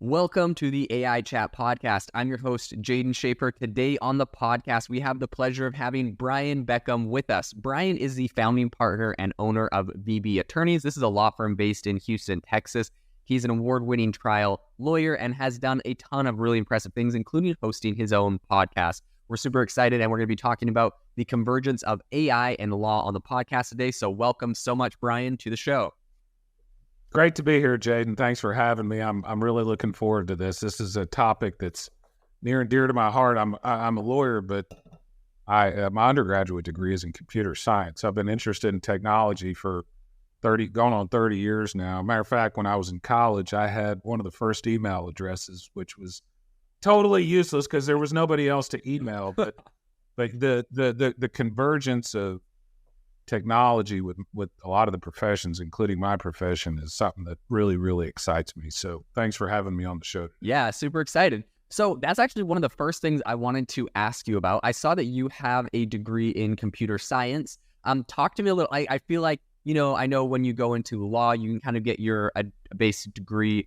Welcome to the AI Chat Podcast. I'm your host, Jaden Shaper. Today on the podcast, we have the pleasure of having Brian Beckcom with us. Brian is the founding partner and owner of VB Attorneys. This is a law firm based in Houston, Texas. He's an award-winning trial lawyer and has done a ton of really impressive things, including hosting his own podcast. We're super excited, and we're going to be talking about the convergence of AI and law on the podcast today. So welcome so much, Brian, to the show. Great to be here, Jaden. Thanks for having me. I'm really looking forward to this. This is a topic that's near and dear to my heart. I'm a lawyer, but my undergraduate degree is in computer science. I've been interested in technology for going on 30 years now. Matter of fact, when I was in college, I had one of the first email addresses, which was totally useless because there was nobody else to email. But the convergence of technology with a lot of the professions, including my profession, is something that really, really excites me. So thanks for having me on the show today. Yeah, super excited. So that's actually one of the first things I wanted to ask you about. I saw that you have a degree in computer science. Talk to me a little. I feel like, I know when you go into law, you can kind of get a basic degree,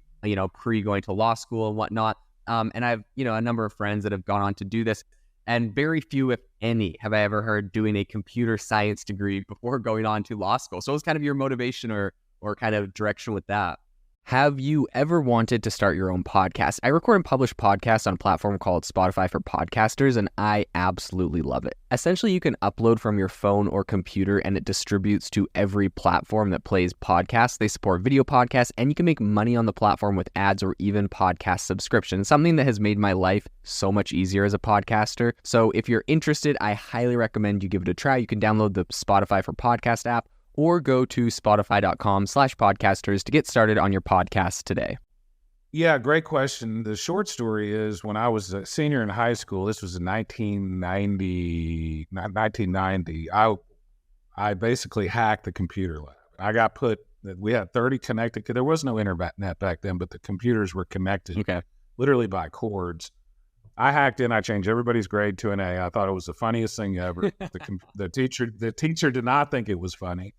pre going to law school and whatnot. And I have, a number of friends that have gone on to do this. And very few, if any, have I ever heard doing a computer science degree before going on to law school. So what was kind of your motivation or kind of direction with that? Have you ever wanted to start your own podcast? I record and publish podcasts on a platform called Spotify for Podcasters, and I absolutely love it. Essentially, you can upload from your phone or computer, and it distributes to every platform that plays podcasts. They support video podcasts, and you can make money on the platform with ads or even podcast subscriptions, something that has made my life so much easier as a podcaster. So if you're interested, I highly recommend you give it a try. You can download the Spotify for Podcast app, or go to spotify.com/podcasters to get started on your podcast today. Yeah, great question. The short story is when I was a senior in high school, this was in 1990, I basically hacked the computer lab. We had 30 connected, there was no internet back then, but the computers were connected literally by cords. I hacked in, I changed everybody's grade to an A. I thought it was the funniest thing ever. The teacher did not think it was funny,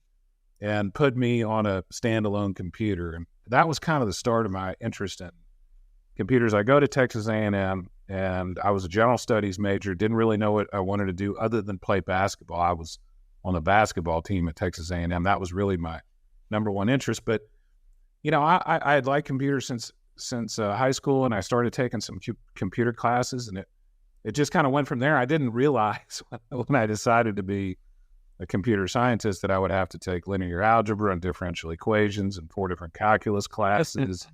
and put me on a standalone computer. And that was kind of the start of my interest in computers. I go to Texas A&M, and I was a general studies major, didn't really know what I wanted to do other than play basketball. I was on the basketball team at Texas A&M. That was really my number one interest. But, I had liked computers since high school, and I started taking some computer classes, and it just kind of went from there. I didn't realize when I decided to be a computer scientist that I would have to take linear algebra and differential equations and 4 different calculus classes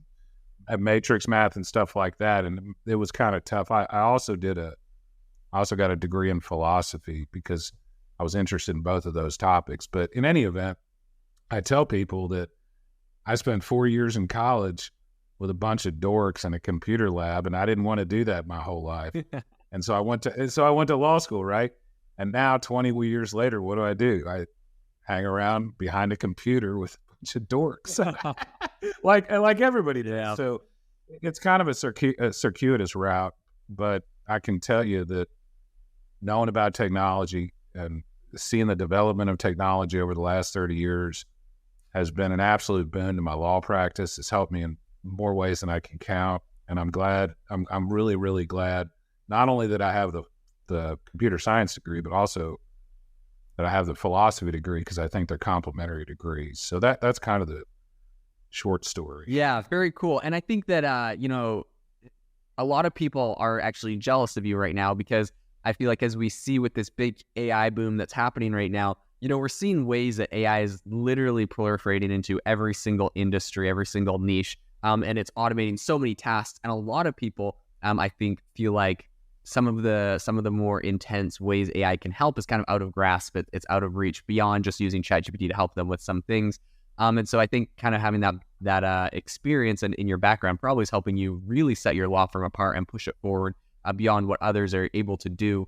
and matrix math and stuff like that. And it was kind of tough. I also got a degree in philosophy because I was interested in both of those topics. But in any event, I tell people that I spent 4 years in college with a bunch of dorks in a computer lab, and I didn't want to do that my whole life. And so I went to law school, right? And now 20 years later, what do? I hang around behind a computer with a bunch of dorks, like everybody does. Yeah. So it's kind of a circuitous route, but I can tell you that knowing about technology and seeing the development of technology over the last 30 years has been an absolute boon to my law practice. It's helped me in more ways than I can count. And I'm glad, I'm really, really glad, not only that I have the computer science degree, but also that I have the philosophy degree, because I think they're complementary degrees. So that's kind of the short story. Yeah, very cool. And I think that, a lot of people are actually jealous of you right now, because I feel like as we see with this big AI boom that's happening right now, we're seeing ways that AI is literally proliferating into every single industry, every single niche, and it's automating so many tasks. And a lot of people, I think, feel like some of the more intense ways AI can help is kind of out of grasp. It's out of reach beyond just using ChatGPT to help them with some things. And so I think kind of having that experience and in your background probably is helping you really set your law firm apart and push it forward beyond what others are able to do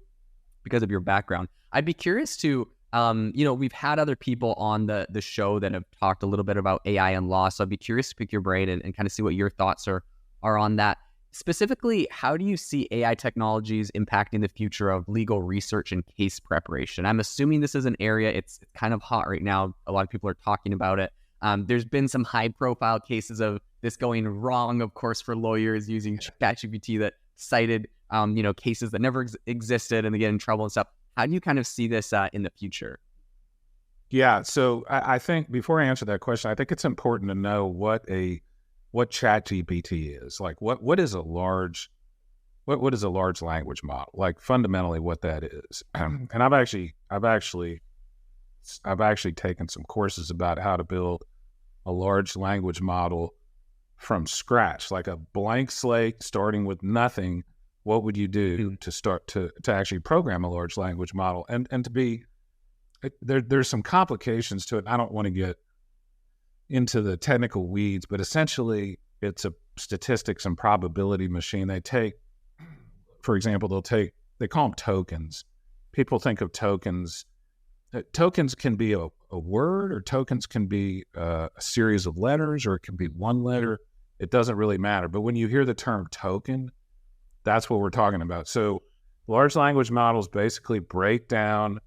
because of your background. I'd be curious to, we've had other people on the show that have talked a little bit about AI and law. So I'd be curious to pick your brain and kind of see what your thoughts are on that. Specifically, how do you see AI technologies impacting the future of legal research and case preparation? I'm assuming this is an area, it's kind of hot right now. A lot of people are talking about it. There's been some high-profile cases of this going wrong, of course, for lawyers using ChatGPT that cited, cases that never existed and they get in trouble and stuff. How do you kind of see this in the future? Yeah, so I think before I answer that question, I think it's important to know what ChatGPT is. Like, what is a large language model? Like, fundamentally, what that is. And I've actually taken some courses about how to build a large language model from scratch, like a blank slate, starting with nothing. What would you do to start to actually program a large language model? And to be there's some complications to it. I don't want to get into the technical weeds, but essentially it's a statistics and probability machine. They take, for example, they call them tokens. People think of tokens. Tokens can be a word, or tokens can be a series of letters, or it can be one letter. It doesn't really matter. But when you hear the term token, that's what we're talking about. So large language models basically break down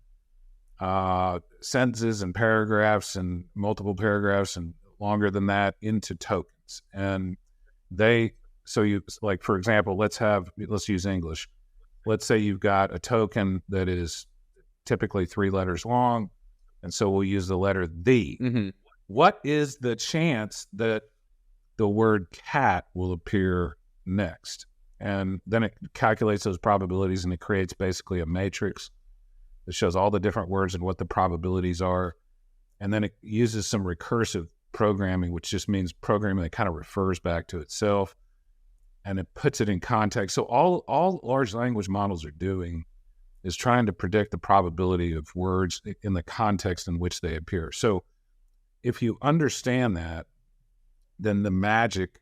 sentences and paragraphs and multiple paragraphs and longer than that into tokens. And for example, let's use English. Let's say you've got a token that is typically 3 letters long. And so we'll use the letter the. Mm-hmm. What is the chance that the word cat will appear next? And then it calculates those probabilities, and it creates basically a matrix that shows all the different words and what the probabilities are. And then it uses some recursive programming, which just means programming that kind of refers back to itself, and it puts it in context. So all large language models are doing is trying to predict the probability of words in the context in which they appear. So if you understand that, then the magic,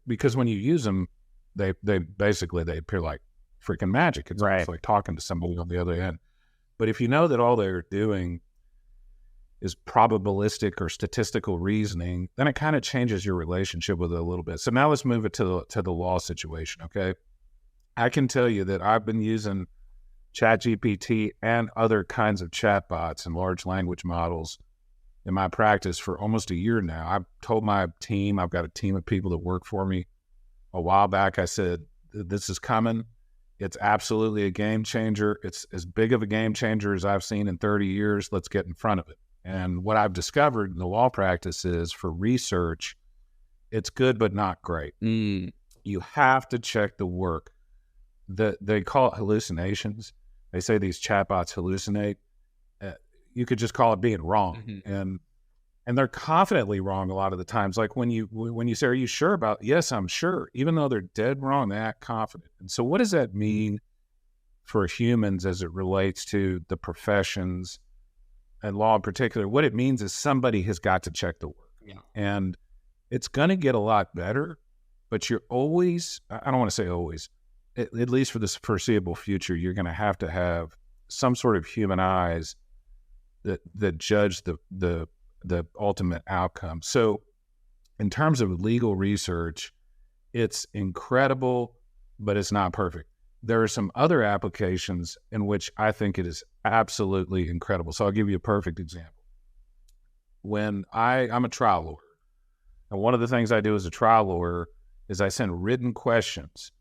because when you use them, they appear like freaking magic. It's like talking to somebody on the other end. But if you know that all they're doing is probabilistic or statistical reasoning, then it kind of changes your relationship with it a little bit. So now let's move it to the law situation, okay? I can tell you that I've been using ChatGPT and other kinds of chatbots and large language models in my practice for almost a year now. I've told my team, I've got a team of people that work for me. A while back, I said, this is coming. It's absolutely a game changer. It's as big of a game changer as I've seen in 30 years. Let's get in front of it. And what I've discovered in the law practice is, for research, it's good but not great. You have to check the work. They call it hallucinations. They say these chatbots hallucinate. You could just call it being wrong. Mm-hmm. And they're confidently wrong a lot of the times. Like when you say, are you sure about it? Yes, I'm sure. Even though they're dead wrong, they act confident. And so what does that mean for humans as it relates to the professions and law in particular? What it means is somebody has got to check the work. Yeah. And it's going to get a lot better, but you're always, I don't want to say always, at least for this foreseeable future, you're going to have some sort of human eyes that judge the ultimate outcome. So in terms of legal research, it's incredible, but it's not perfect. There are some other applications in which I think it is absolutely incredible. So I'll give you a perfect example. When I'm a trial lawyer, and one of the things I do as a trial lawyer is I send written questions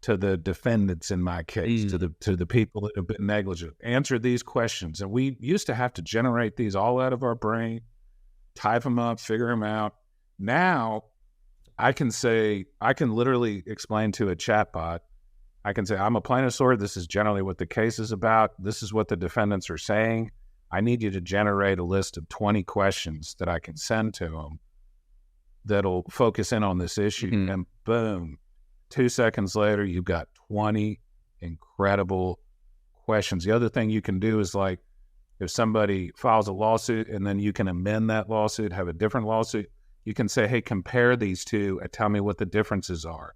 to the defendants in my case, to the people that have been negligent. Answer these questions. And we used to have to generate these all out of our brain, type them up, figure them out. Now I can literally explain to a chatbot, I can say, I'm a plaintiff's lawyer. This is generally what the case is about. This is what the defendants are saying. I need you to generate a list of 20 questions that I can send to them that'll focus in on this issue. Mm-hmm. And boom, 2 seconds later, you've got 20 incredible questions. The other thing you can do is, like, if somebody files a lawsuit and then you can amend that lawsuit, have a different lawsuit, you can say, hey, compare these two and tell me what the differences are.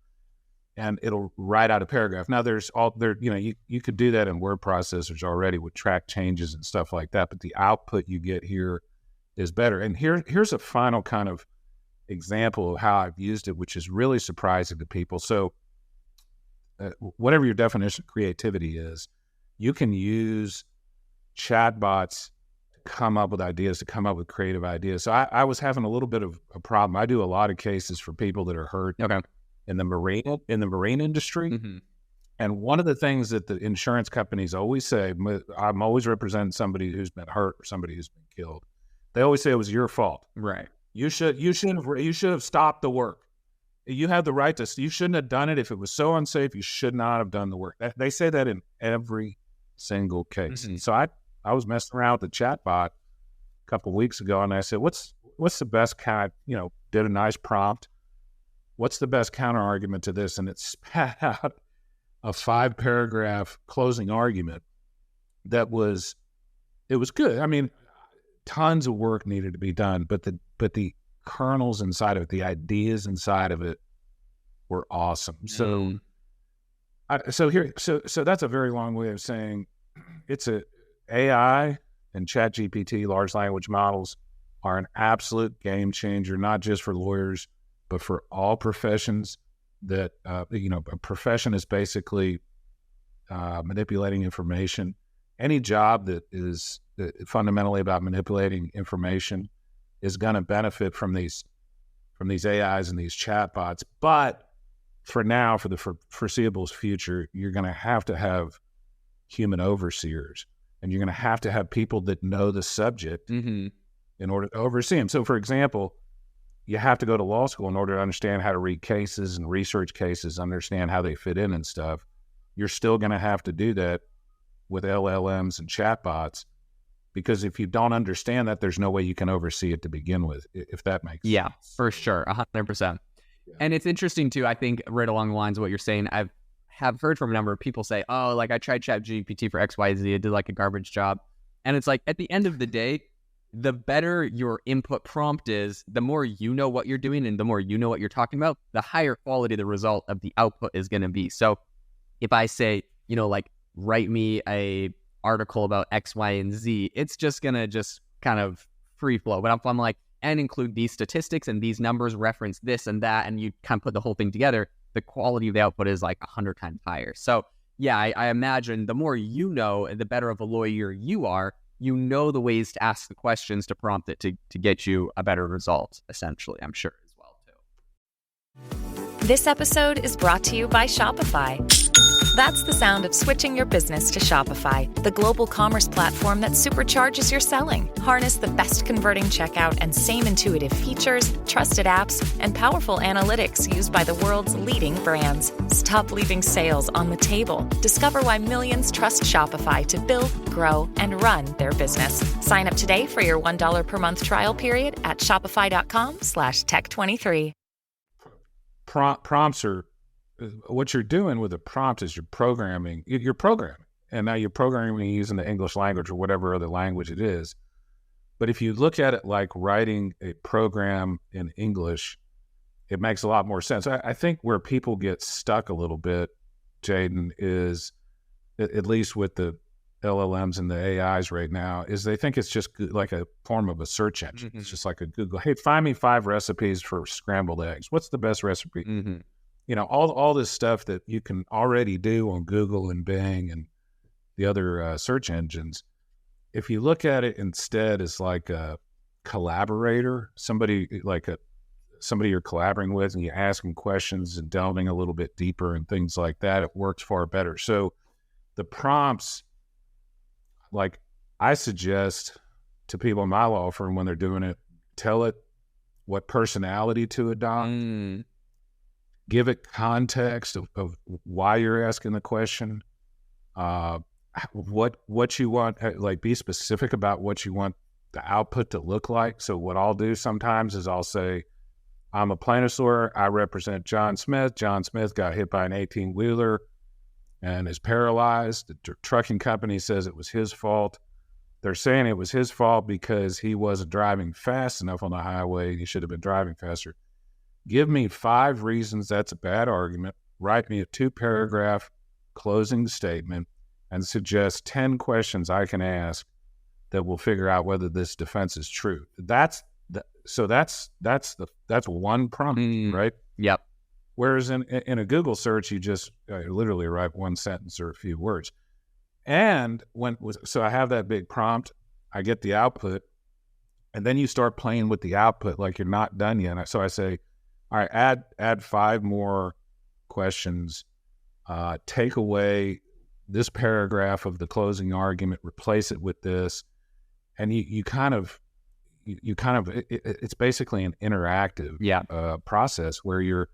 And it'll write out a paragraph. Now you could do that in word processors already with track changes and stuff like that, but the output you get here is better. And here's a final kind of example of how I've used it, which is really surprising to people. So whatever your definition of creativity is, you can use chatbots to come up with ideas, to come up with creative ideas. So I was having a little bit of a problem. I do a lot of cases for people that are hurt in the marine industry. Mm-hmm. And one of the things that the insurance companies always say, I'm always representing somebody who's been hurt or somebody who's been killed. They always say it was your fault. Right. You should have stopped the work. You have the right to. You shouldn't have done it. If it was so unsafe, you should not have done the work. They say that in every single case. Mm-hmm. So I was messing around with the chatbot a couple of weeks ago, and I said, "What's the best kind?" Did a nice prompt. What's the best counter argument to this? And it spat out a 5-paragraph closing argument that was good. I mean, tons of work needed to be done, but the kernels inside of it, the ideas inside of it, were awesome. So, so that's a very long way of saying it's AI and ChatGPT, large language models, are an absolute game changer, not just for lawyers, but for all professions. That a profession is basically manipulating information. Any job that is fundamentally about manipulating information is going to benefit from these AIs and these chatbots. But for now, for the foreseeable future, you're going to have human overseers, and you're going to have people that know the subject in order to oversee them. So, for example, you have to go to law school in order to understand how to read cases and research cases, understand how they fit in and stuff. You're still going to have to do that with LLMs and chatbots, because if you don't understand that, there's no way you can oversee it to begin with, if that makes sense. Yeah, for sure, 100%. Yeah. And it's interesting too, I think, right along the lines of what you're saying, I have heard from a number of people say, oh, like I tried ChatGPT for XYZ, it did like a garbage job. And it's like, at the end of the day, the better your input prompt is, the more you know what you're doing and the more you know what you're talking about, the higher quality the result of the output is going to be. So if I say, like, write me a article about X, Y, and Z, it's just going to just kind of free flow. But if I'm like, and include these statistics and these numbers, reference this and that, and you kind of put the whole thing together, the quality of the output is like 100 times higher. So yeah, I imagine the more you know, the better of a lawyer you are. You know the ways to ask the questions to prompt it to get you a better result, essentially, I'm sure, as well, too. This episode is brought to you by Shopify. That's the sound of switching your business to Shopify, the global commerce platform that supercharges your selling. Harness the best converting checkout and same intuitive features, trusted apps, and powerful analytics used by the world's leading brands. Stop leaving sales on the table. Discover why millions trust Shopify to build, grow, and run their business. Sign up today for your $1 per month trial period at shopify.com/tech23. Prompts are, what you're doing with a prompt is you're programming, and now you're programming using the English language or whatever other language it is. But if you look at it like writing a program in English, it makes a lot more sense. I think where people get stuck a little bit, Jaden, is, at least with the LLMs and the AIs right now, is they think it's just like a form of a search engine. Mm-hmm. It's just like a Google, hey, find me 5 recipes for scrambled eggs. What's the best recipe? Mm-hmm. All this stuff that you can already do on Google and Bing and the other search engines. If you look at it instead as like a collaborator, somebody you're collaborating with, and you ask them questions and delving a little bit deeper and things like that, it works far better. So the prompts, like I suggest to people in my law firm when they're doing it, tell it what personality to adopt. Give it context of why you're asking the question, what you want, like be specific about what you want the output to look like. So what I'll do sometimes is I'll say, I'm a plaintiff's lawyer. I represent John Smith. John Smith got hit by an 18-wheeler and is paralyzed. The trucking company says it was his fault. They're saying it was his fault because he wasn't driving fast enough on the highway. He should have been driving faster. Give me 5 reasons that's a bad argument. Write me a 2-paragraph closing statement and suggest 10 questions I can ask that will figure out whether this defense is true. That's one prompt, right? Yep. Whereas in a Google search, you just literally write one sentence or a few words. And so I have that big prompt. I get the output, and then you start playing with the output like you're not done yet. So I say, all right, add 5 more questions, take away this paragraph of the closing argument, replace it with this, and it's basically an interactive process where you're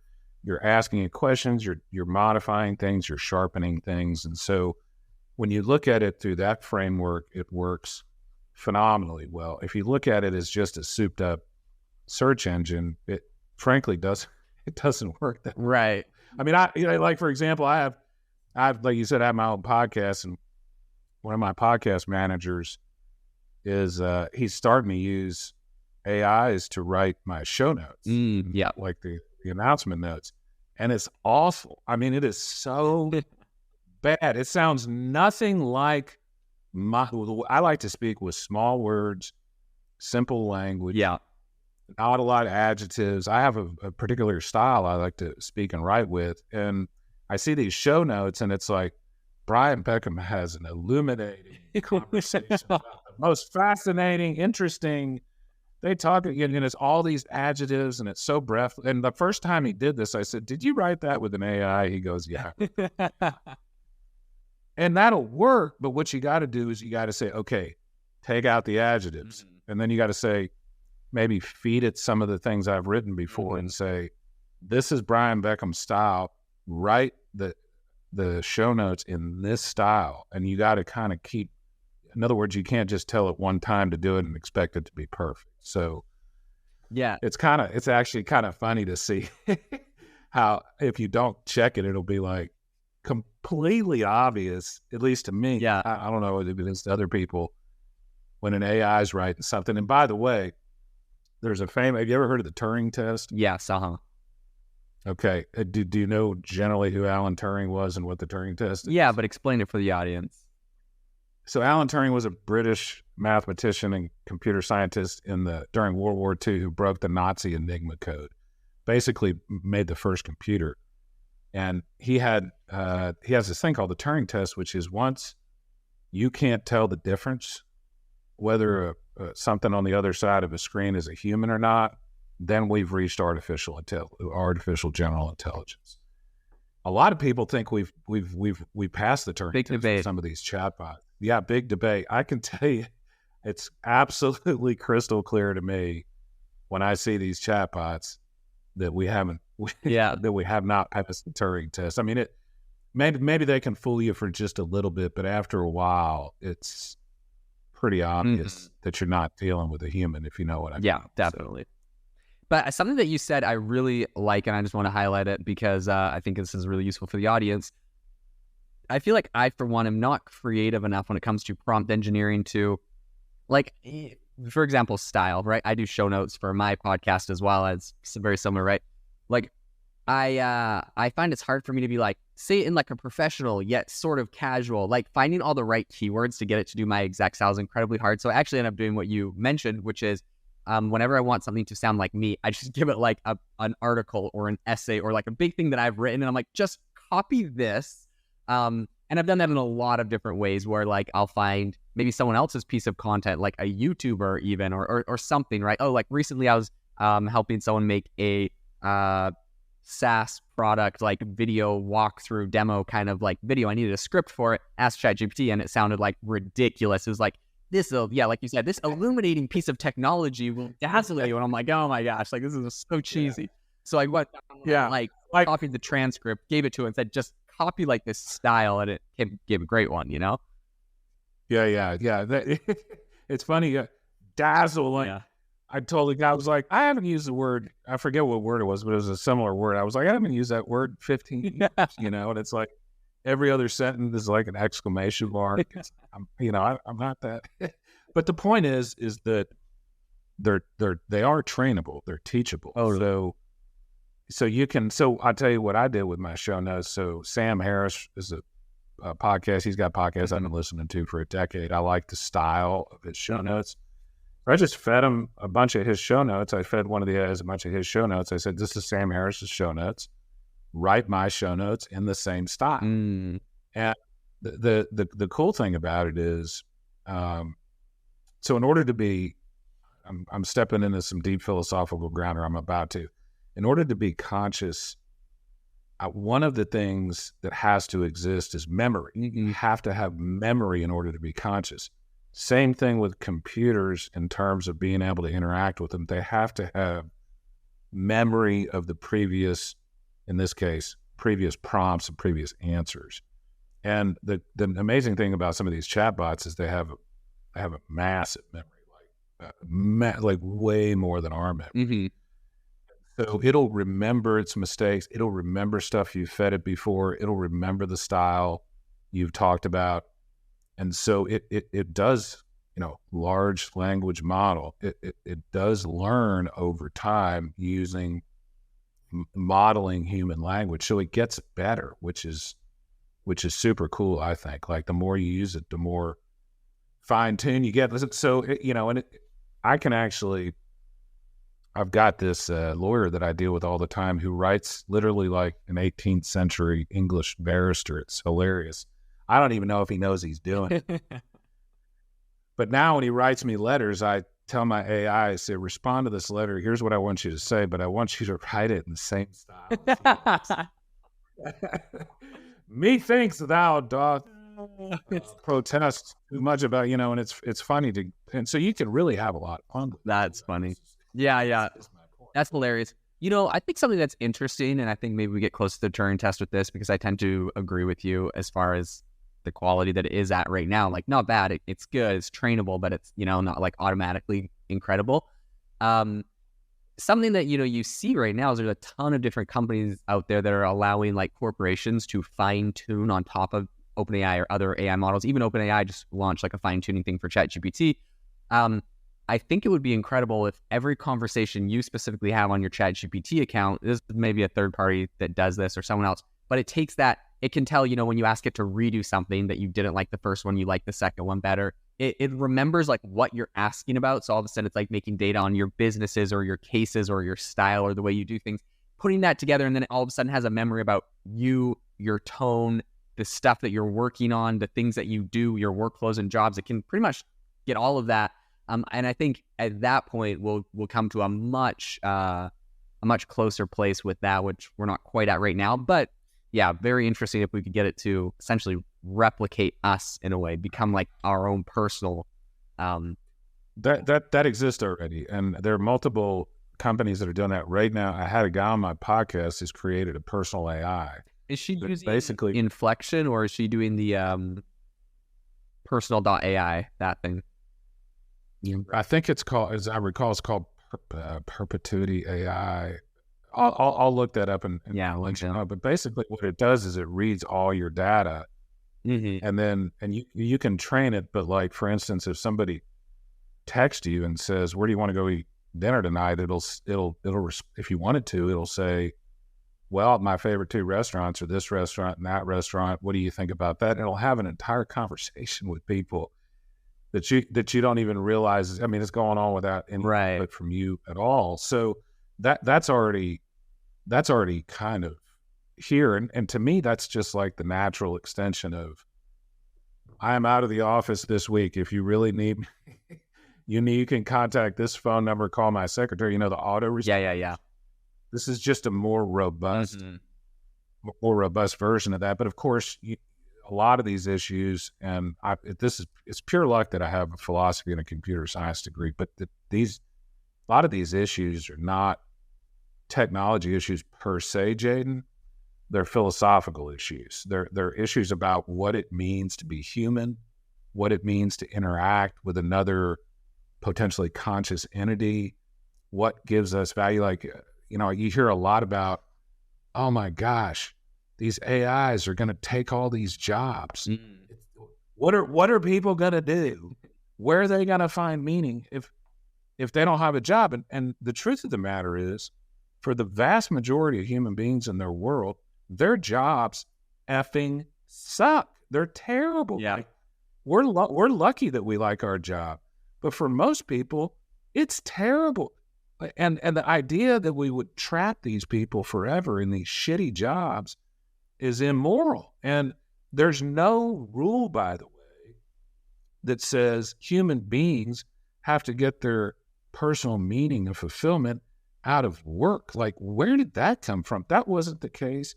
asking it questions, you're modifying things, you're sharpening things, and so when you look at it through that framework, it works phenomenally well. If you look at it as just a souped up search engine, it frankly doesn't work that way. Right. I mean, like for example, I have like you said, I have my own podcast, and one of my podcast managers is he's starting to use AIs to write my show notes, like the announcement notes, and it's awful. I mean, it is so bad. It sounds nothing like I like to speak with small words, simple language. Yeah. Not a lot of adjectives. I have a particular style I like to speak and write with. And I see these show notes, and it's like, Brian Beckcom has an illuminating conversation about the most fascinating, interesting. They talk, and it's all these adjectives, and it's so breathless. And the first time he did this, I said, "Did you write that with an AI?" He goes, "Yeah." And that'll work, but what you got to do is you got to say, okay, take out the adjectives. And then you got to say, maybe feed it some of the things I've written before and say, this is Brian Beckcom's style. Write the show notes in this style. And you got to kind of keep, in other words, you can't just tell it one time to do it and expect it to be perfect. So yeah, it's actually kind of funny to see how if you don't check it, it'll be like completely obvious, at least to me. Yeah. I don't know if it is to other people when an AI is writing something. And by the way, there's have you ever heard of the Turing test? Yes. Okay. Do you know generally who Alan Turing was and what the Turing test is? Yeah, but explain it for the audience. So Alan Turing was a British mathematician and computer scientist during World War II who broke the Nazi Enigma code, basically made the first computer. And he has this thing called the Turing test, which is once you can't tell the difference whether something on the other side of a screen is a human or not, then we've reached artificial general intelligence. A lot of people think we've passed the Turing test with some of these chatbots. Yeah, big debate. I can tell you, it's absolutely crystal clear to me when I see these chatbots that we have not passed the Turing test. I mean, maybe they can fool you for just a little bit, but after a while, it's pretty obvious that you're not dealing with a human, if you know what I mean. Yeah, definitely. So. But something that you said I really like, and I just want to highlight it because I think this is really useful for the audience. I feel like I, for one, am not creative enough when it comes to prompt engineering to, like, for example, style, right? I do show notes for my podcast as well as very similar, right? Like, I find it's hard for me to be like, say it in like a professional yet sort of casual, like finding all the right keywords to get it to do my exact style is incredibly hard. So I actually end up doing what you mentioned, which is whenever I want something to sound like me, I just give it like an article or an essay or like a big thing that I've written. And I'm like, just copy this. And I've done that in a lot of different ways where like I'll find maybe someone else's piece of content, like a YouTuber even, or something, right? Oh, like recently I was helping someone make a SaaS product, like video walkthrough demo kind of like video. I needed a script for it, asked ChatGPT, and it sounded like ridiculous. It was like, like you said, this illuminating piece of technology will dazzle you. And I'm like, oh my gosh, like this is so cheesy. Yeah. So I went, like copied the transcript, gave it to it and said, just copy like this style, and it gave a great one, you know? Yeah. It's funny, dazzle. Like, yeah. I told the guy, I was like, I haven't used the word, I forget what word it was, but it was a similar word. I was like, I haven't used that word 15 years, you know? And it's like every other sentence is like an exclamation mark. I'm not that. But the point is that they are trainable. They're teachable. Oh, So I'll tell you what I did with my show notes. So Sam Harris is a podcast. He's got podcasts I've been listening to for a decade. I like the style of his show notes. I just fed him a bunch of his show notes. I fed one of the guys a bunch of his show notes. I said, this is Sam Harris's show notes. Write my show notes in the same style. And the cool thing about it is, so So in order to be, I'm stepping into some deep philosophical ground, or I'm about to. In order to be conscious, one of the things that has to exist is memory. You have to have memory in order to be conscious. Same thing with computers in terms of being able to interact with them. They have to have memory of the previous, in this case, previous prompts and previous answers. And the amazing thing about some of these chatbots is they have a massive memory, like way more than our memory. So it'll remember its mistakes. It'll remember stuff you fed it before. It'll remember the style you've talked about. And so it does, large language model. It does learn over time using modeling human language. So it gets better, which is super cool, I think. Like the more you use it, the more fine tune you get. So, I've got this lawyer that I deal with all the time who writes literally like an 18th century English barrister. It's hilarious. I don't even know if he knows he's doing it. But now when he writes me letters, I tell my AI, I say, respond to this letter. Here's what I want you to say, but I want you to write it in the same style. Methinks thou doth protest too much about, and it's funny and so you can really have a lot of fun. That's funny. Yeah. That's hilarious. I think something that's interesting, and I think maybe we get close to the Turing test with this, because I tend to agree with you as far as the quality that it is at right now. Like, not bad. It's good. It's trainable, but it's, not like automatically incredible. Something that, you see right now is there's a ton of different companies out there that are allowing like corporations to fine tune on top of OpenAI or other AI models. Even OpenAI just launched like a fine tuning thing for ChatGPT. I think it would be incredible if every conversation you specifically have on your ChatGPT account, this is maybe a third party that does this or someone else, but it takes that, it can tell, when you ask it to redo something that you didn't like the first one, you like the second one better. It remembers like what you're asking about. So all of a sudden it's like making data on your businesses or your cases or your style or the way you do things, putting that together. And then it all of a sudden has a memory about you, your tone, the stuff that you're working on, the things that you do, your workflows and jobs. It can pretty much get all of that. And I think at that point we'll come to a much closer place with that, which we're not quite at right now. But yeah, very interesting if we could get it to essentially replicate us in a way, become like our own personal. That exists already, and there are multiple companies that are doing that right now. I had a guy on my podcast who's created a personal AI. Is she using basically Inflection, or is she doing the personal.ai, that thing? I think it's called, as I recall, it's called Perpetuity AI. I'll look that up and link it up. But basically, what it does is it reads all your data, and then you can train it. But like, for instance, if somebody texts you and says, "Where do you want to go eat dinner tonight?" It'll if you wanted to, it'll say, "Well, my favorite two restaurants are this restaurant and that restaurant. What do you think about that?" And it'll have an entire conversation with people that you don't even realize. I mean, it's going on without any input from you at all. So that's already kind of here. And to me, that's just like the natural extension of, I am out of the office this week. If you really need me, you can contact this phone number, call my secretary, the auto response. Yeah. This is just a more robust version of that. But of course, a lot of these issues, and it's pure luck that I have a philosophy and a computer science degree, but a lot of these issues are not technology issues per se, Jaden. They're philosophical issues. They're issues about what it means to be human, what it means to interact with another potentially conscious entity, what gives us value. Like, you hear a lot about, oh my gosh, these AIs are going to take all these jobs. What are people going to do? Where are they going to find meaning if they don't have a job? And the truth of the matter is, for the vast majority of human beings in their world, their jobs effing suck. They're terrible. Yeah. Like, we're lucky that we like our job, but for most people, it's terrible. And the idea that we would trap these people forever in these shitty jobs is immoral. And there's no rule, by the way, that says human beings have to get their personal meaning and fulfillment out of work. Like, where did that come from? That wasn't the case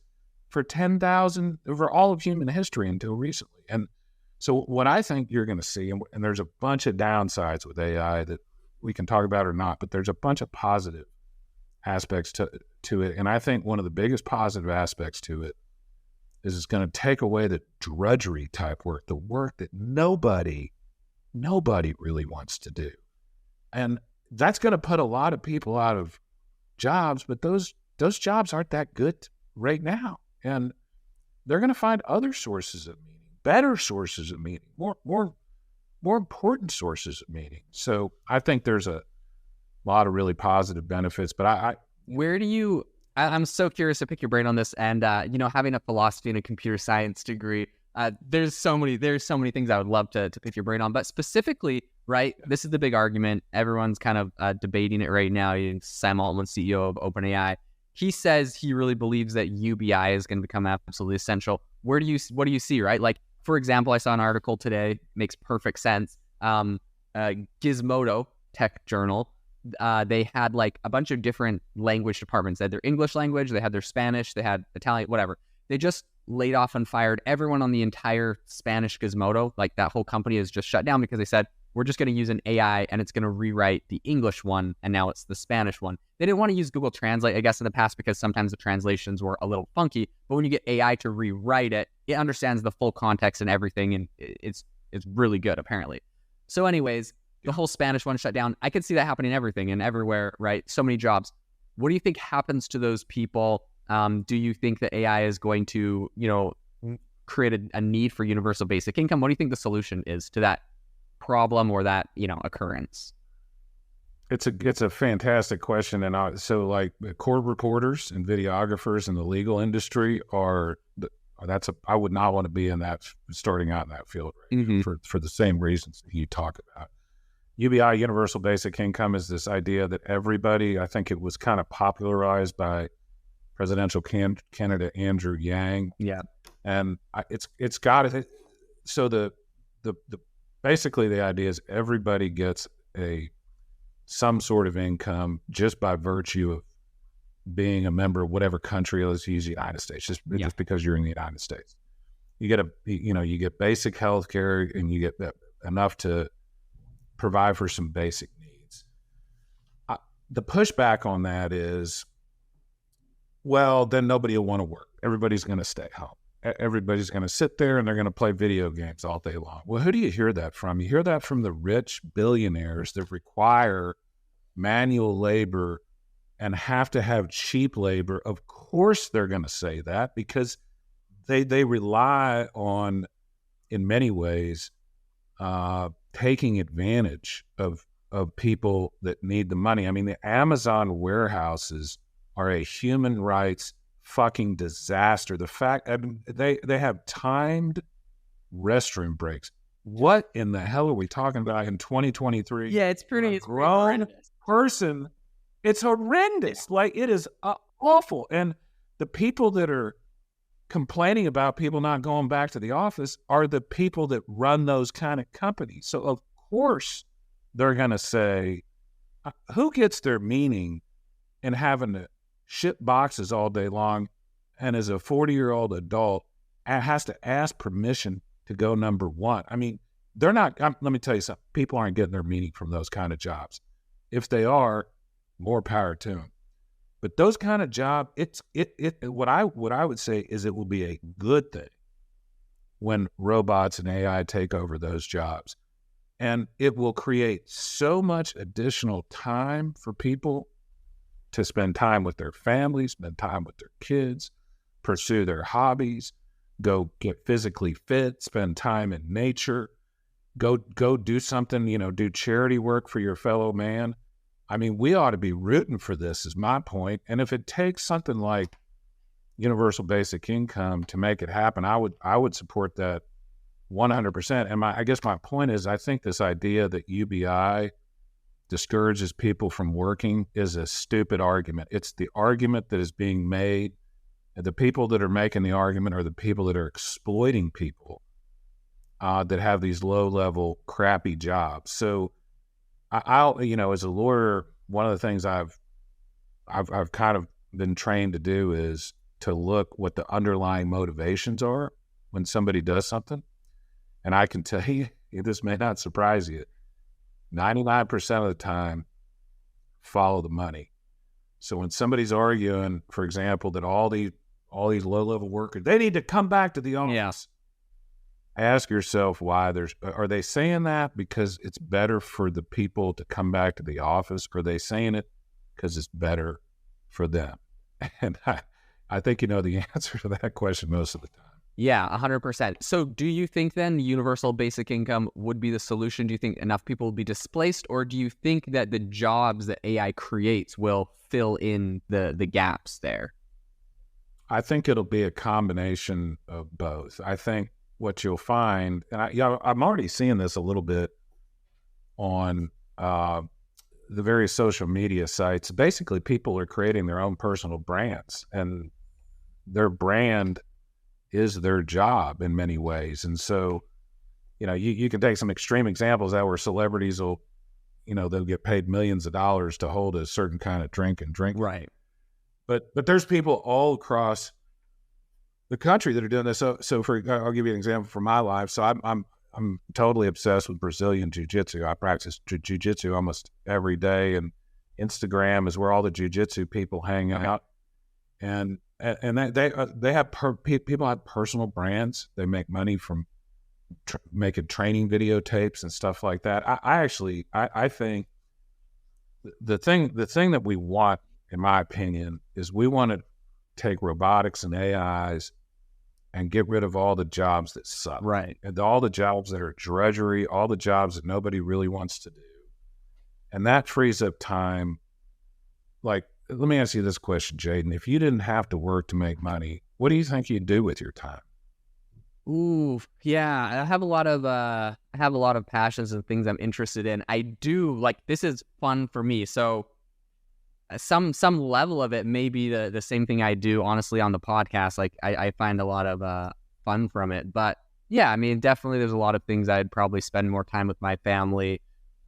for 10,000 over all of human history until recently. And so what I think you're going to see, and there's a bunch of downsides with AI that we can talk about or not, but there's a bunch of positive aspects to it. And I think one of the biggest positive aspects to it is it's going to take away the drudgery type work, the work that nobody really wants to do. And that's going to put a lot of people out of jobs, but those jobs aren't that good right now. And they're going to find other sources of meaning, better sources of meaning, more important sources of meaning. So I think there's a lot of really positive benefits, but I'm so curious to pick your brain on this. And, having a philosophy and a computer science degree, there's so many things I would love to pick your brain on. But specifically, right, this is the big argument. Everyone's kind of debating it right now. Sam Altman, CEO of OpenAI, he says he really believes that UBI is going to become absolutely essential. What do you see, right? Like, for example, I saw an article today, makes perfect sense. Gizmodo Tech Journal, they had like a bunch of different language departments. They had their English language, they had their Spanish, they had Italian, whatever. They just laid off and fired everyone on the entire Spanish Gizmodo. Like, that whole company is just shut down because they said, we're just going to use an AI and it's going to rewrite the English one, and now it's the Spanish one. They didn't want to use Google Translate, I guess, in the past because sometimes the translations were a little funky. But when you get AI to rewrite it, it understands the full context and everything, and it's really good, apparently. So anyways, the whole Spanish one shut down. I could see that happening everything and everywhere, right? So many jobs. What do you think happens to those people? Do you think that AI is going to, create a need for universal basic income? What do you think the solution is to that problem or that, occurrence? It's a fantastic question. And so like court reporters and videographers in the legal industry I would not want to be starting out in that field for the same reasons that you talk about. UBI, Universal Basic Income, is this idea that everybody, I think it was kind of popularized by presidential candidate Andrew Yang. Yeah. And it's got it. So the basically the idea is everybody gets some sort of income just by virtue of being a member of whatever country. Let's use the United States, just because you're in the United States. You get you get basic health care, and you get enough to provide for some basic needs. The pushback on that is, well, then nobody will want to work. Everybody's going to stay home. Everybody's going to sit there and they're going to play video games all day long. Well, who do you hear that from? You hear that from the rich billionaires that require manual labor and have to have cheap labor. Of course they're going to say that because they rely on, in many ways, taking advantage of people that need the money. I mean, the Amazon warehouses are a human rights fucking disaster. The fact they have timed restroom breaks. What in the hell are we talking about in 2023? Yeah, it's pretty grown person. It's horrendous. Like, it is awful. And the people that are complaining about people not going back to the office are the people that run those kind of companies. So of course they're going to say, who gets their meaning in having to ship boxes all day long, and as a 40-year-old adult has to ask permission to go number one? I mean, they're not, let me tell you something, people aren't getting their meaning from those kind of jobs. If they are, more power to them. But those kind of jobs, what I would say is it will be a good thing when robots and AI take over those jobs. And it will create so much additional time for people to spend time with their families, spend time with their kids, pursue their hobbies, go get physically fit, spend time in nature, go do something, do charity work for your fellow man. I mean, we ought to be rooting for this, is my point. And if it takes something like universal basic income to make it happen, I would support that 100%. And I guess my point is, I think this idea that UBI discourages people from working is a stupid argument. It's the argument that is being made. And the people that are making the argument are the people that are exploiting people that have these low-level, crappy jobs. So I'll, as a lawyer, one of the things I've kind of been trained to do is to look what the underlying motivations are when somebody does something. And I can tell you, this may not surprise you, 99% of the time, follow the money. So when somebody's arguing, for example, that all these low-level workers, they need to come back to the office. Yeah. Ask yourself why are they saying that because it's better for the people to come back to the office, or are they saying it because it's better for them? And I think you know the answer to that question most of the time. Yeah, 100%. So do you think then universal basic income would be the solution? Do you think enough people will be displaced, or do you think that the jobs that AI creates will fill in the gaps there? I think it'll be a combination of both. I think what you'll find, and I'm already seeing this a little bit on the various social media sites. Basically, people are creating their own personal brands, and their brand is their job in many ways. And so, you can take some extreme examples that where celebrities will, they'll get paid millions of dollars to hold a certain kind of drink. Right. But there's people all across the country that are doing this. So I'll give you an example from my life. So I'm totally obsessed with Brazilian jiu-jitsu. I practice jiu-jitsu almost every day, and Instagram is where all the jiu-jitsu people hang out. And they have people have personal brands. They make money from making training videotapes and stuff like that. I think the thing that we want, in my opinion, is we want to take robotics and AIs and get rid of all the jobs that suck. Right. And all the jobs that are drudgery, all the jobs that nobody really wants to do. And that frees up time. Like, let me ask you this question, Jaden. If you didn't have to work to make money, what do you think you'd do with your time? Ooh, yeah. I have a lot of passions and things I'm interested in. I do, like, this is fun for me. So some level of it may be the same thing I do, honestly, on the podcast. Like, I find a lot of fun from it. But yeah, I mean, definitely there's a lot of things I'd probably spend more time with my family.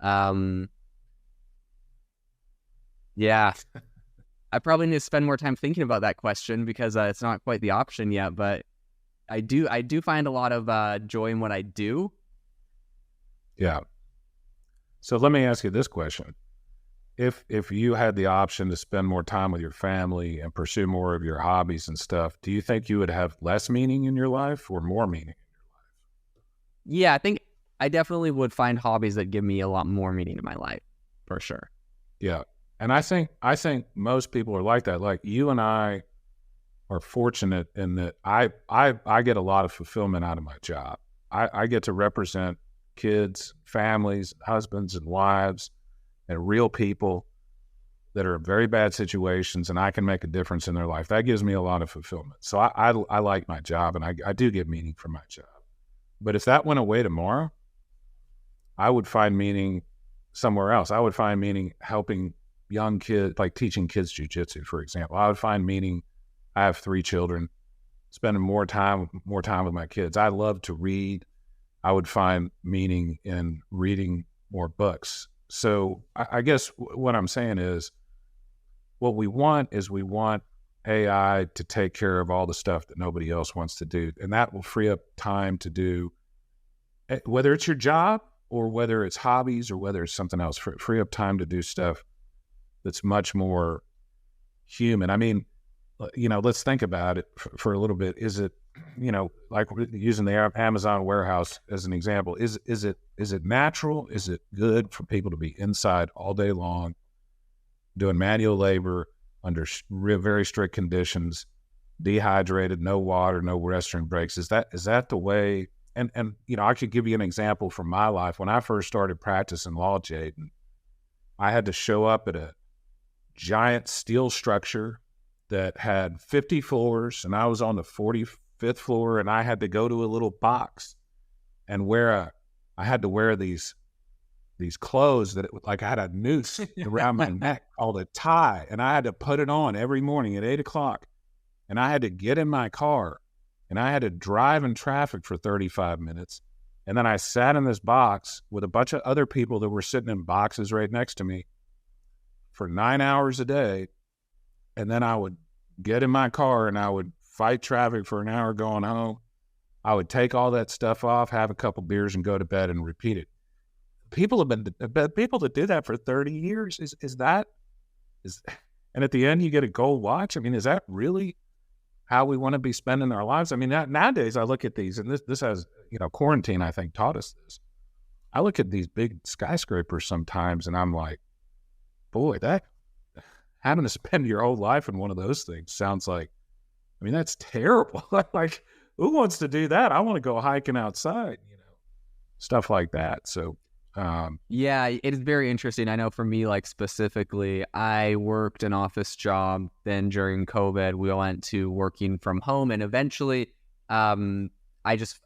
Yeah. I probably need to spend more time thinking about that question because it's not quite the option yet, but I do find a lot of joy in what I do. Yeah. So let me ask you this question. If you had the option to spend more time with your family and pursue more of your hobbies and stuff, do you think you would have less meaning in your life or more meaning in your life? Yeah, I think I definitely would find hobbies that give me a lot more meaning in my life, for sure. Yeah. And I think most people are like that. Like, you and I are fortunate in that I get a lot of fulfillment out of my job. I get to represent kids, families, husbands and wives, and real people that are in very bad situations, and I can make a difference in their life. That gives me a lot of fulfillment. So I like my job, and I do get meaning from my job. But if that went away tomorrow, I would find meaning somewhere else. I would find meaning helping young kids, like teaching kids jiu-jitsu, for example. I would find meaning. I have 3 children, spending more time with my kids. I love to read. I would find meaning in reading more books. So I guess what I'm saying is, what we want AI to take care of all the stuff that nobody else wants to do. And that will free up time to do, whether it's your job or whether it's hobbies or whether it's something else, free up time to do stuff that's much more human. I mean, let's think about it for a little bit. Is it, like using the Amazon warehouse as an example, is it natural? Is it good for people to be inside all day long, doing manual labor under very strict conditions, dehydrated, no water, no restroom breaks? Is that the way? And I could give you an example from my life. When I first started practicing law, Jaden, I had to show up at a giant steel structure that had 50 floors, and I was on the 45th floor, and I had to go to a little box and I had to wear these clothes that I had a noose around my neck called a tie, and I had to put it on every morning at 8:00, and I had to get in my car, and I had to drive in traffic for 35 minutes, And then I sat in this box with a bunch of other people that were sitting in boxes right next to me for 9 hours a day. And then I would get in my car and I would fight traffic for an hour going home. I would take all that stuff off, have a couple beers, and go to bed and repeat it. People that do that for 30 years. And at the end you get a gold watch. I mean, is that really how we want to be spending our lives? I mean, nowadays I look at these, and this has, quarantine, I think, taught us this. I look at these big skyscrapers sometimes and I'm like, boy, that having to spend your whole life in one of those things sounds like, I mean, that's terrible. Like, who wants to do that? I want to go hiking outside, stuff like that. So, yeah, it is very interesting. I know for me, like specifically, I worked an office job. Then during COVID, we went to working from home, and eventually, I just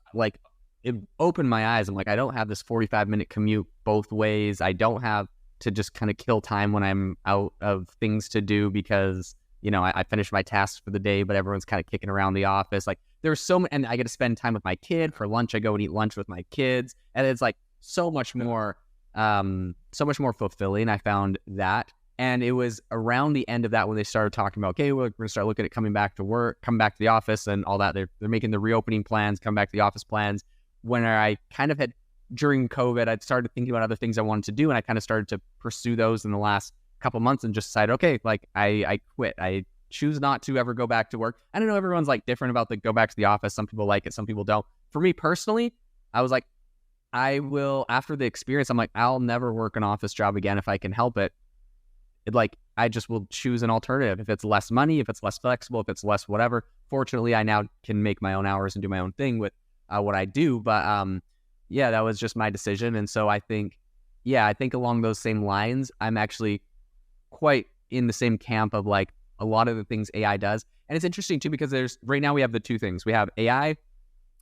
it opened my eyes. I'm like, I don't have this 45-minute commute both ways. I don't have to just kind of kill time when I'm out of things to do because, I finished my tasks for the day, but everyone's kind of kicking around the office. Like there's so many, and I get to spend time with my kid for lunch. I go and eat lunch with my kids, and it's like so much more fulfilling. I found that. And it was around the end of that when they started talking about, okay, we're going to start looking at coming back to work, come back to the office and all that. They're making the reopening plans, come back to the office plans. When I kind of had, during COVID, I'd started thinking about other things I wanted to do. And I kind of started to pursue those in the last couple months and just decided, okay, like I quit. I choose not to ever go back to work. I don't know, everyone's like different about the go back to the office. Some people like it, some people don't. For me personally, I was like, I will, after the experience, I'm like, I'll never work an office job again if I can help it. I just will choose an alternative. If it's less money, if it's less flexible, if it's less whatever. Fortunately, I now can make my own hours and do my own thing with what I do. But that was just my decision. And so I think along those same lines, I'm actually quite in the same camp of like a lot of the things AI does. And it's interesting too, because right now we have the two things. We have AI,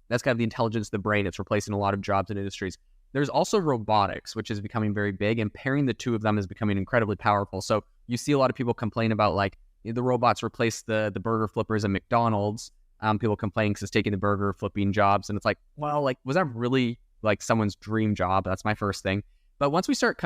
that's kind of the intelligence of the brain. It's replacing a lot of jobs and industries. There's also robotics, which is becoming very big, and pairing the two of them is becoming incredibly powerful. So you see a lot of people complain about like the robots replace the burger flippers at McDonald's. People complain because it's taking the burger flipping jobs. And it's like, well, like, was that really like someone's dream job? That's my first thing. But once we start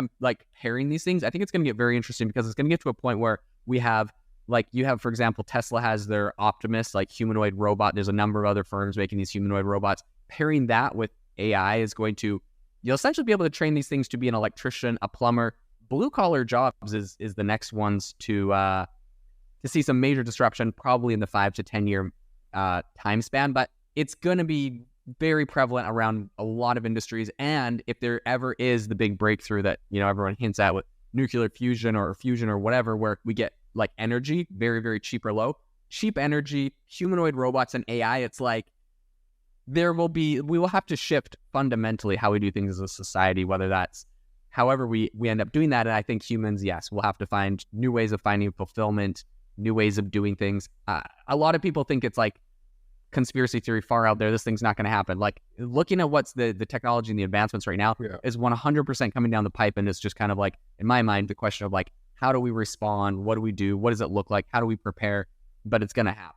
pairing these things, I think it's going to get very interesting because it's going to get to a point where we have, like you have, for example, Tesla has their Optimus, like humanoid robot. There's a number of other firms making these humanoid robots. Pairing that with AI is going to, you'll essentially be able to train these things to be an electrician, a plumber. Blue collar jobs is the next ones to see some major disruption, probably in the 5 to 10 year time span. But it's going to be very prevalent around a lot of industries. And if there ever is the big breakthrough that everyone hints at with nuclear fusion or whatever, where we get like energy very, very cheap or low, cheap energy, humanoid robots, and AI, it's like we will have to shift fundamentally how we do things as a society, whether that's however we end up doing that. And I think humans, yes, we'll have to find new ways of finding fulfillment, new ways of doing things. A lot of people think it's like conspiracy theory far out there. This thing's not going to happen. Like looking at what's the technology and the advancements right now is 100% coming down the pipe. And it's just kind of like, in my mind, the question of like, how do we respond? What do we do? What does it look like? How do we prepare? But it's going to happen.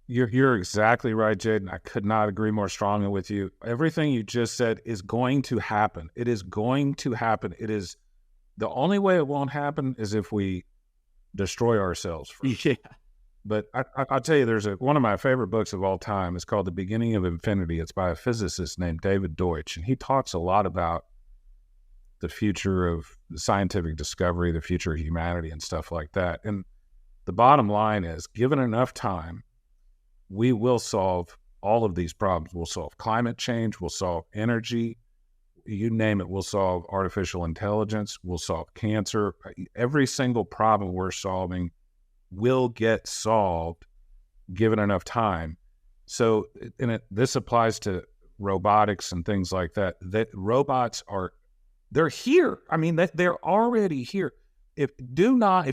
You're exactly right, Jaden. I could not agree more strongly with you. Everything you just said is going to happen. It is going to happen. It is the only way it won't happen is if we destroy ourselves first. Yeah. But I'll tell you, there's one of my favorite books of all time. It's called The Beginning of Infinity. It's by a physicist named David Deutsch, and he talks a lot about the future of scientific discovery, the future of humanity, and stuff like that. And the bottom line is, given enough time, we will solve all of these problems. We'll solve climate change. We'll solve energy. You name it. We'll solve artificial intelligence. We'll solve cancer. Every single problem we're solving will get solved given enough time. So this applies to robotics and things like that. That robots they're here. I mean, they're already here. If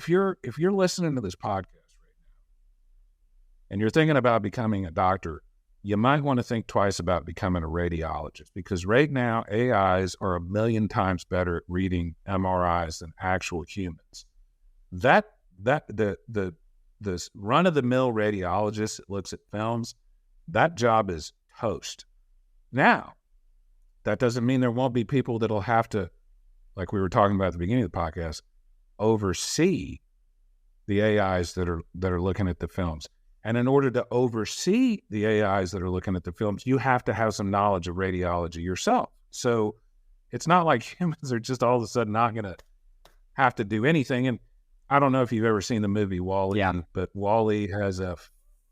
you're listening to this podcast right now and you're thinking about becoming a doctor, you might want to think twice about becoming a radiologist, because right now AIs are 1 million times better at reading MRIs than actual humans. The run-of-the-mill radiologist that looks at films, that job is toast. Now, that doesn't mean there won't be people that'll have to, like we were talking about at the beginning of the podcast, oversee the AIs that are looking at the films. And in order to oversee the AIs that are looking at the films, you have to have some knowledge of radiology yourself. So it's not like humans are just all of a sudden not going to have to do anything. And I don't know if you've ever seen the movie WALL-E, but WALL-E has a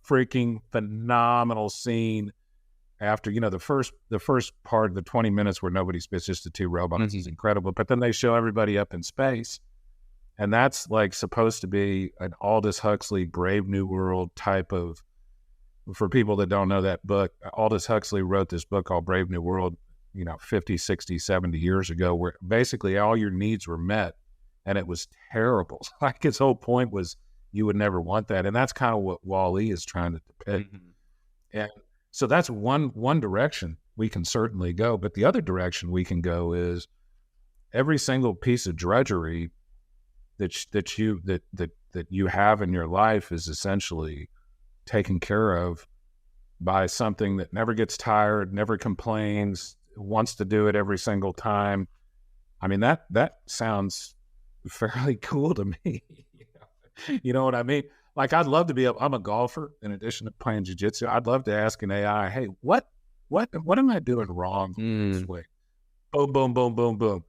freaking phenomenal scene after, the first part of the 20 minutes where nobody spits, just the two robots is incredible. But then they show everybody up in space. And that's like supposed to be an Aldous Huxley Brave New World type of, for people that don't know that book, Aldous Huxley wrote this book called Brave New World, 50, 60, 70 years ago, where basically all your needs were met, and it was terrible. Like his whole point was you would never want that. And that's kind of what WALL-E is trying to depict. And so that's one direction we can certainly go. But the other direction we can go is every single piece of drudgery that you have in your life is essentially taken care of by something that never gets tired, never complains, wants to do it every single time. I mean, that sounds fairly cool to me. You know what I mean? Like, I'd love to be I'm a golfer in addition to playing jiu-jitsu. I'd love to ask an AI, hey, what am I doing wrong this way? Boom, boom, boom, boom, boom.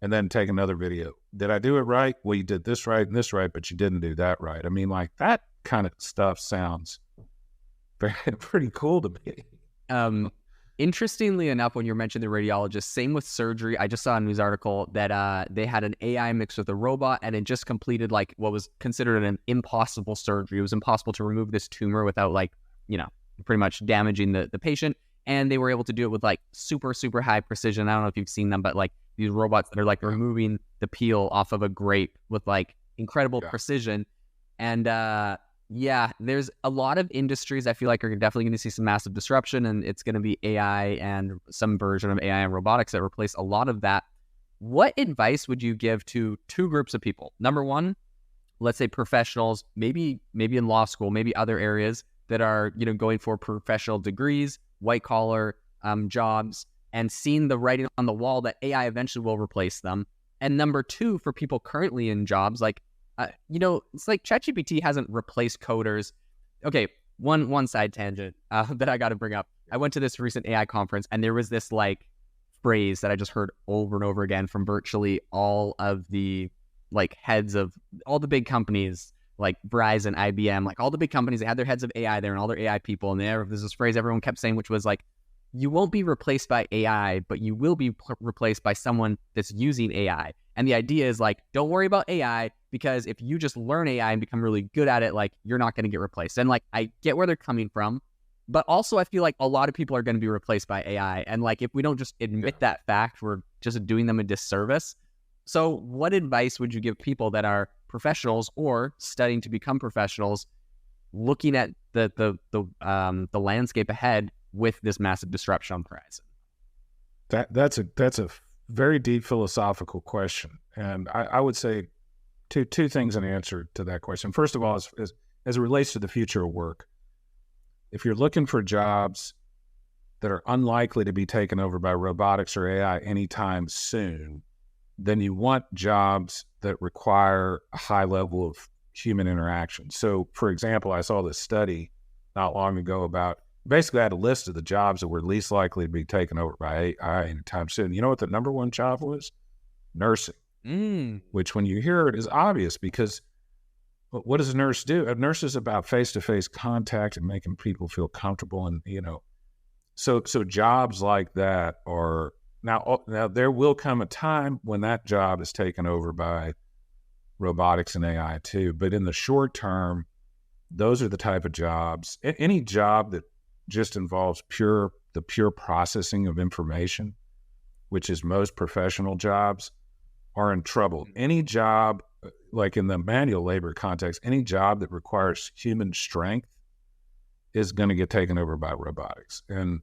And then take another video. Did I do it right? Well, you did this right and this right, but you didn't do that right. I mean, like, that kind of stuff sounds pretty cool to me. Interestingly enough, when you mentioned the radiologist, same with surgery. I just saw a news article that they had an AI mixed with a robot, and it just completed like what was considered an impossible surgery. It was impossible to remove this tumor without pretty much damaging the patient. And they were able to do it with like super, super high precision. I don't know if you've seen them, but like these robots that are like removing the peel off of a grape with like incredible precision. And there's a lot of industries I feel like are definitely going to see some massive disruption, and it's going to be AI and some version of AI and robotics that replace a lot of that. What advice would you give to two groups of people? Number one, let's say professionals, maybe in law school, maybe other areas that are, going for professional degrees, white collar jobs, and seeing the writing on the wall that AI eventually will replace them. And number two, for people currently in jobs, like, it's like ChatGPT hasn't replaced coders. Okay, one side tangent that I got to bring up. I went to this recent AI conference, and there was this like phrase that I just heard over and over again from virtually all of the like heads of all the big companies, like Verizon, IBM, like all the big companies. They had their heads of AI there and all their AI people, and there's this phrase everyone kept saying, which was like, you won't be replaced by AI, but you will be replaced by someone that's using AI. And the idea is like, don't worry about AI, because if you just learn AI and become really good at it, like, you're not going to get replaced. And like, I get where they're coming from, but also I feel like a lot of people are going to be replaced by AI. And like, if we don't just admit that fact, we're just doing them a disservice. So what advice would you give people that are professionals or studying to become professionals, looking at the landscape ahead with this massive disruption on the horizon? That's a very deep philosophical question, and I would say two things in answer to that question. First of all, as it relates to the future of work, if you're looking for jobs that are unlikely to be taken over by robotics or AI anytime soon, then you want jobs that require a high level of human interaction. So, for example, I saw this study not long ago about, basically I had a list of the jobs that were least likely to be taken over by AI anytime soon. You know what the number one job was? Nursing. Which, when you hear it, is obvious, because what does a nurse do? A nurse is about face-to-face contact and making people feel comfortable. And, so jobs like that are, now there will come a time when that job is taken over by robotics and AI too. But in the short term, those are the type of jobs, any job that just involves the pure processing of information, which is most professional jobs, are in trouble. Any job, like in the manual labor context, any job that requires human strength is going to get taken over by robotics. And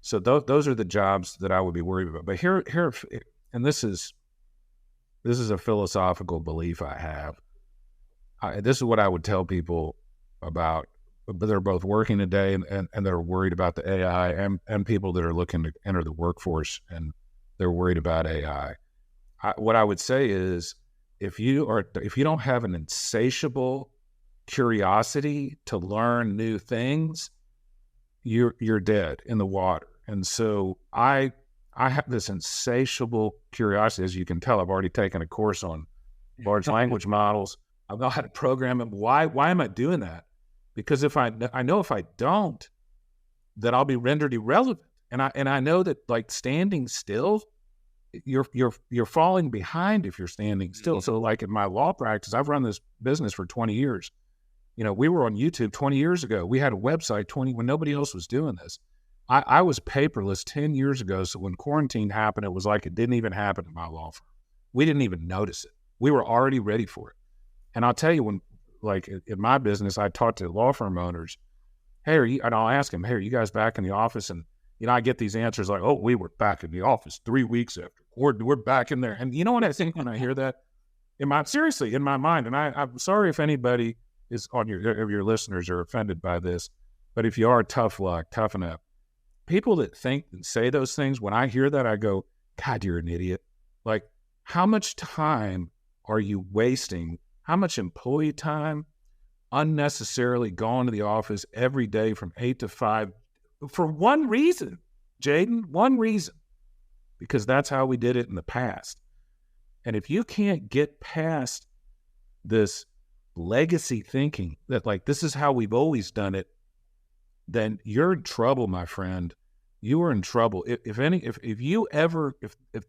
so those are the jobs that I would be worried about. But here, and this is a philosophical belief I have. This is what I would tell people about but they're both working today and they're worried about the AI, and people that are looking to enter the workforce and they're worried about AI. What I would say is, if you don't have an insatiable curiosity to learn new things, you're dead in the water. And so I have this insatiable curiosity. As you can tell, I've already taken a course on large language models. I know how to program them. Why am I doing that? Because if I know if I don't, that I'll be rendered irrelevant. And I know that, like, standing still, you're falling behind if you're standing still. So like in my law practice, I've run this business for 20 years. You know, we were on YouTube 20 years ago. We had a website when nobody else was doing this. I was paperless 10 years ago. So when quarantine happened, it was like it didn't even happen in my law firm. We didn't even notice it. We were already ready for it. And I'll tell you, when, like in my business, I talk to law firm owners, hey, and I'll ask them, hey, are you guys back in the office? And, you know, I get these answers like, oh, we were back in the office 3 weeks after. We're back in there. And you know what I think when I hear that? Seriously, in my mind, and I'm sorry if anybody is of your listeners are offended by this, but if you are, tough luck, toughen up. People that think and say those things, when I hear that, I go, God, you're an idiot. Like, how much time are you wasting? How much employee time unnecessarily going to the office every day from 8 to 5 for one reason, Jaden, one reason, because that's how we did it in the past. And if you can't get past this legacy thinking that, like, this is how we've always done it, then you're in trouble, my friend. You are in trouble. If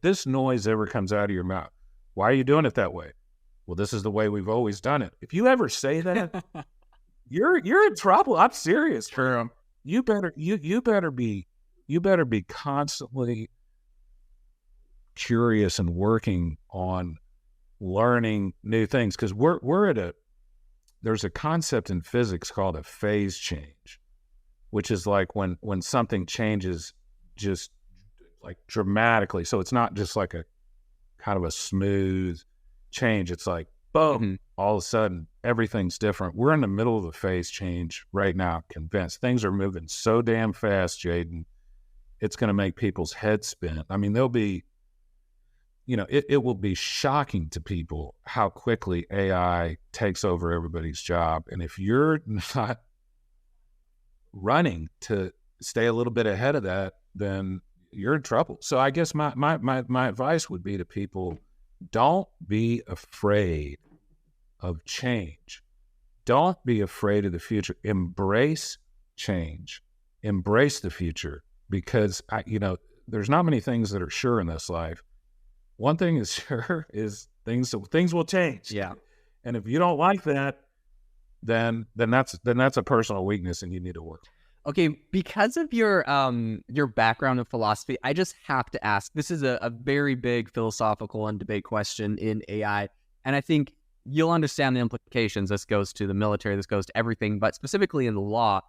this noise ever comes out of your mouth, why are you doing it that way? Well, this is the way we've always done it. If you ever say that, you're in trouble. I'm serious. You better be constantly curious and working on learning new things, because there's a concept in physics called a phase change, which is like when something changes just like dramatically. So it's not just like a kind of a smooth change. It's like, boom, all of a sudden everything's different. We're in the middle of a phase change right now, convinced. Things are moving so damn fast, Jaden. It's going to make people's heads spin. I mean, it will be shocking to people how quickly AI takes over everybody's job. And if you're not running to stay a little bit ahead of that, then you're in trouble. So I guess my advice would be to people, don't be afraid of change. Don't be afraid of the future. Embrace change. Embrace the future, because there's not many things that are sure in this life. One thing is sure is things will change. Yeah. And if you don't like that, then that's a personal weakness and you need to work. Okay, because of your background in philosophy, I just have to ask, this is a very big philosophical and debate question in AI, and I think you'll understand the implications. This goes to the military, this goes to everything, but specifically in the law,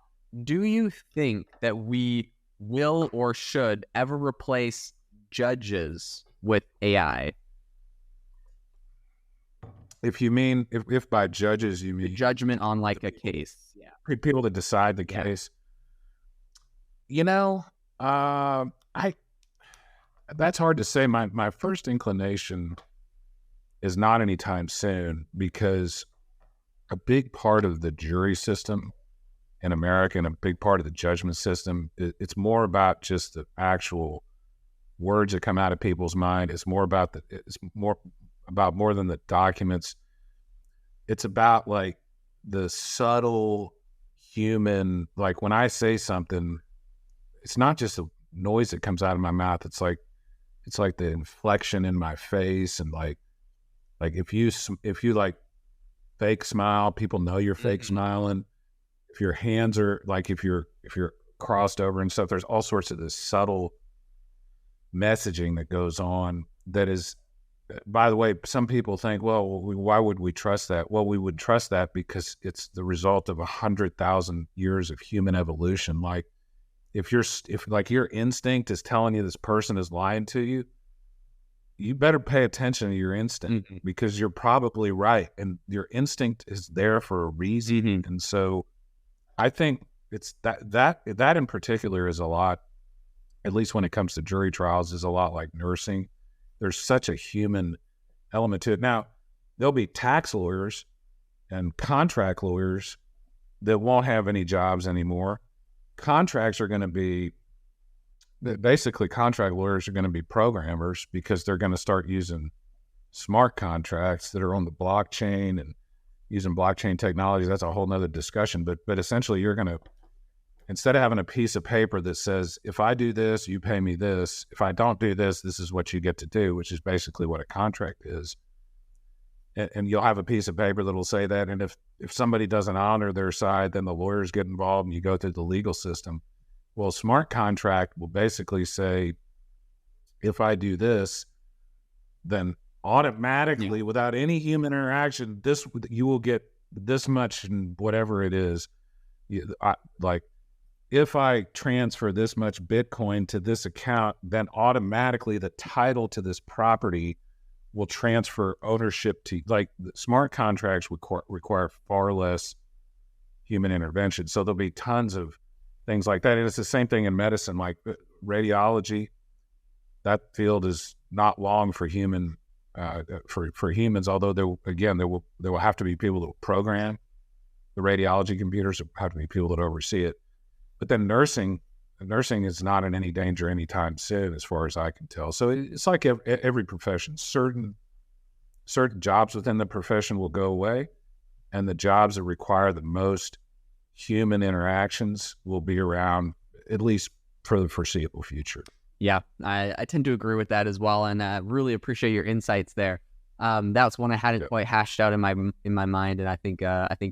do you think that we will or should ever replace judges with AI? If you mean, if by judges you mean the judgment on like a case, yeah, people to decide the case. That's hard to say. My first inclination is not anytime soon, because a big part of the jury system in America and a big part of the judgment system, it's more about just the actual words that come out of people's mind. It's more about more than the documents. It's about like the subtle human, like when I say something, it's not just a noise that comes out of my mouth. It's like the inflection in my face, and like if you like fake smile, people know you're fake smiling. If your hands are like, if you're crossed over and stuff, there's all sorts of this subtle messaging that goes on that is, by the way, some people think, well, why would we trust that? Well, we would trust that because it's the result of 100,000 years of human evolution. Like if your instinct is telling you this person is lying to you, you better pay attention to your instinct, because you're probably right. And your instinct is there for a reason. And so I think it's that in particular is a lot, at least when it comes to jury trials, is a lot like nursing. There's such a human element to it. Now, there'll be tax lawyers and contract lawyers that won't have any jobs anymore. Contract lawyers are going to be programmers because they're going to start using smart contracts that are on the blockchain and using blockchain technology. That's a whole nother discussion. But essentially, you're going to, instead of having a piece of paper that says, if I do this, you pay me this. If I don't do this, this is what you get to do, which is basically what a contract is. And you'll have a piece of paper that'll say that. And if somebody doesn't honor their side, then the lawyers get involved and you go through the legal system. Well, a smart contract will basically say, if I do this, then automatically, without any human interaction, you will get this much and whatever it is. If I transfer this much Bitcoin to this account, then automatically the title to this property will transfer ownership to, smart contracts require far less human intervention. So there'll be tons of things like that. And it's the same thing in medicine, like radiology. That field is not long for humans, although there will have to be people that will program the radiology computers. There have to be people that oversee it. But then nursing is not in any danger anytime soon, as far as I can tell. So it's like every profession. Certain jobs within the profession will go away, and the jobs that require the most human interactions will be around, at least for the foreseeable future. Yeah, I tend to agree with that as well, and I really appreciate your insights there. That's one I hadn't quite hashed out in my mind, and I think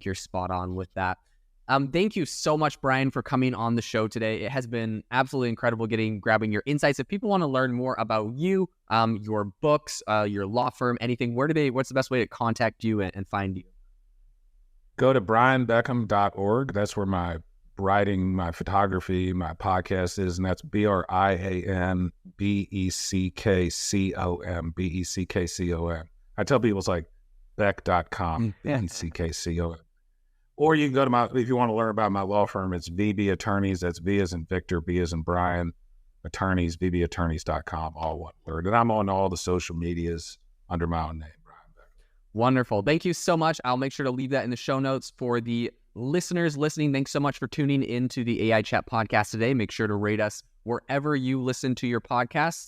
you're spot on with that. Thank you so much, Brian, for coming on the show today. It has been absolutely incredible grabbing your insights. If people want to learn more about you, your books, your law firm, anything, what's the best way to contact you and find you? Go to brianbeckcom.org. That's where my writing, my photography, my podcast is, and that's BrianBeckcom, BeckCom. I tell people it's like Beck.com, BeckCom. Or you can go to if you want to learn about my law firm, it's VB Attorneys. That's V as in Victor, B as in Brian, Attorneys, VBAttorneys.com, all one word. And I'm on all the social medias under my own name, Brian Beck. Wonderful. Thank you so much. I'll make sure to leave that in the show notes for the listeners listening. Thanks so much for tuning into the AI Chat podcast today. Make sure to rate us wherever you listen to your podcasts.